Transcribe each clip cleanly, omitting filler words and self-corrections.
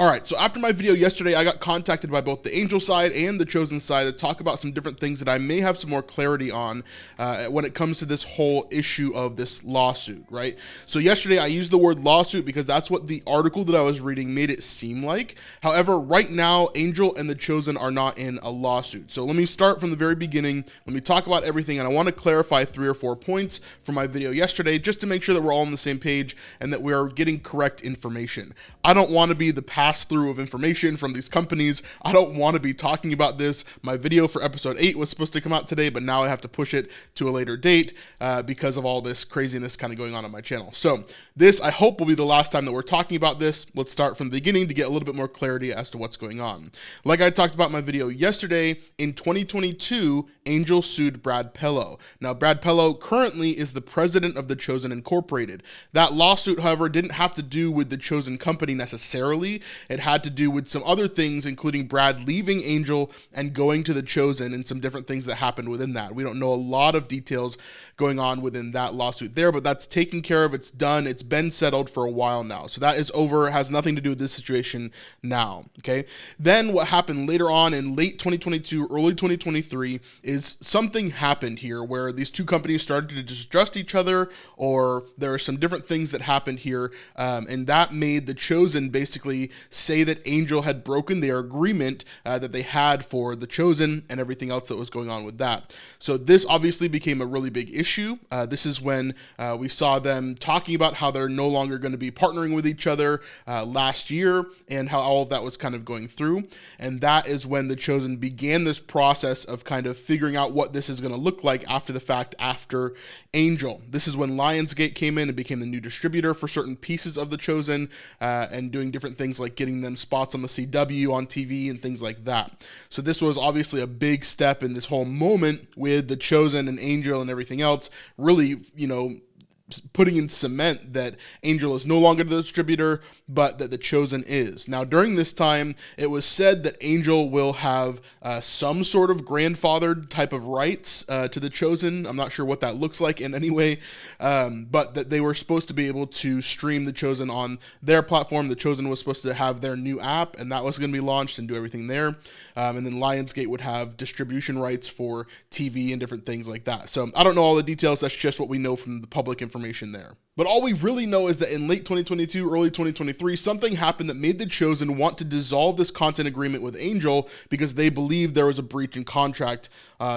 All right, so after my video yesterday, I got contacted by both the Angel side and the Chosen side to talk about some different things that I may have some more clarity on when it comes to this whole issue of this lawsuit, right? So yesterday I used the word lawsuit because that's what the article that I was reading made it seem like. However, right now, Angel and the Chosen are not in a lawsuit. So let me start from the very beginning. Let me talk about everything, and I want to clarify 3 or 4 points from my video yesterday just to make sure that we're all on the same page and that we are getting correct information. I don't want to be the pass-through of information from these companies. I don't want to be talking about this. My video for episode 8 was supposed to come out today, but now I have to push it to a later date because of all this craziness kind of going on my channel. So this, I hope, will be the last time that we're talking about this. Let's start from the beginning to get a little bit more clarity as to what's going on. Like I talked about in my video yesterday, in 2022, Angel sued Brad Pello. Now, Brad Pello currently is the president of the Chosen Incorporated. That lawsuit, however, didn't have to do with the Chosen company necessarily. It had to do with some other things, including Brad leaving Angel and going to the Chosen and some different things that happened within that. We don't know a lot of details going on within that lawsuit there, but that's taken care of. It's done. It's been settled for a while now. So that is over. It has nothing to do with this situation now. Okay. Then what happened later on in late 2022, early 2023 is something happened here where these two companies started to distrust each other, or there are some different things that happened here. And that made the Chosen basically say that Angel had broken their agreement that they had for the Chosen and everything else that was going on with that. So this obviously became a really big issue. This is when we saw them talking about how they're no longer going to be partnering with each other last year, and how all of that was kind of going through. And that is when the Chosen began this process of kind of figuring out what this is going to look like after the fact, after Angel. This is when Lionsgate came in and became the new distributor for certain pieces of the Chosen, and doing different things like getting them spots on the CW, on TV, and things like that. So this was obviously a big step in this whole moment with the Chosen and Angel and everything else, really, you know, putting in cement that Angel is no longer the distributor, but that the Chosen is. Now, during this time, it was said that Angel will have some sort of grandfathered type of rights to the Chosen. I'm not sure what that looks like in any way, but that they were supposed to be able to stream the Chosen on their platform. The Chosen was supposed to have their new app, and that was going to be launched and do everything there. And then Lionsgate would have distribution rights for TV and different things like that. So I don't know all the details. That's just what we know from the public information there. But all we really know is that in late 2022, early 2023, something happened that made the Chosen want to dissolve this content agreement with Angel because they believed there was a breach in contract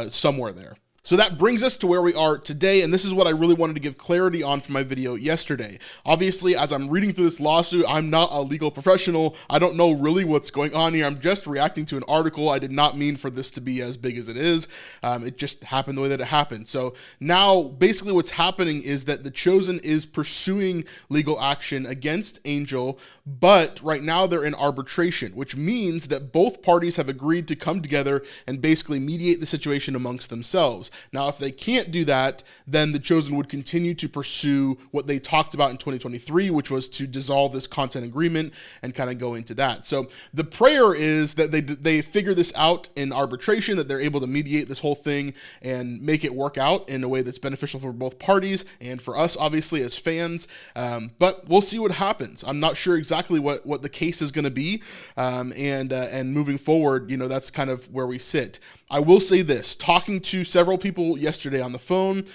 somewhere there. So that brings us to where we are today, and this is what I really wanted to give clarity on for my video yesterday. Obviously, as I'm reading through this lawsuit, I'm not a legal professional. I don't know really what's going on here. I'm just reacting to an article. I did not mean for this to be as big as it is. It just happened the way that it happened. So now, basically what's happening is that the Chosen is pursuing legal action against Angel, but right now they're in arbitration, which means that both parties have agreed to come together and basically mediate the situation amongst themselves. Now, if they can't do that, then the Chosen would continue to pursue what they talked about in 2023, which was to dissolve this content agreement and kind of go into that. So the prayer is that they figure this out in arbitration, that they're able to mediate this whole thing and make it work out in a way that's beneficial for both parties and for us, obviously, as fans. But we'll see what happens. I'm not sure exactly what the case is going to be. And moving forward, you know, that's kind of where we sit. I will say this, talking to several people yesterday on the phone,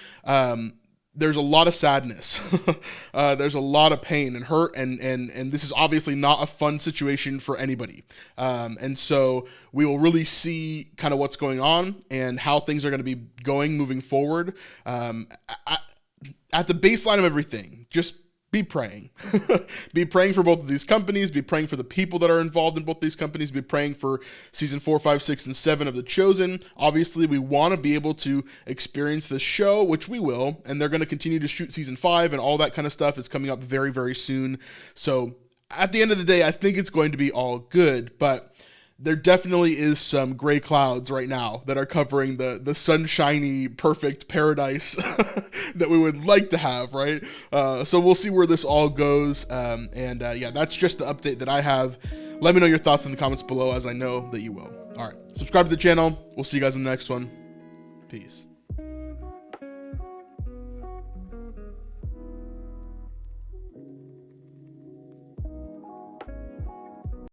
there's a lot of sadness. There's a lot of pain and hurt, and this is obviously not a fun situation for anybody. And so we will really see kind of what's going on and how things are going to be going moving forward. At the baseline of everything, just be praying. Be praying for both of these companies. Be praying for the people that are involved in both these companies. Be praying for season 4, 5, 6, and 7 of The Chosen. Obviously, we want to be able to experience this show, which we will, and they're going to continue to shoot season 5, and all that kind of stuff is coming up very, very soon. So at the end of the day, I think it's going to be all good, but there definitely is some gray clouds right now that are covering the sunshiny, perfect paradise that we would like to have, right? So we'll see where this all goes. Yeah, that's just the update that I have. Let me know your thoughts in the comments below, as I know that you will. All right, subscribe to the channel. We'll see you guys in the next one. Peace.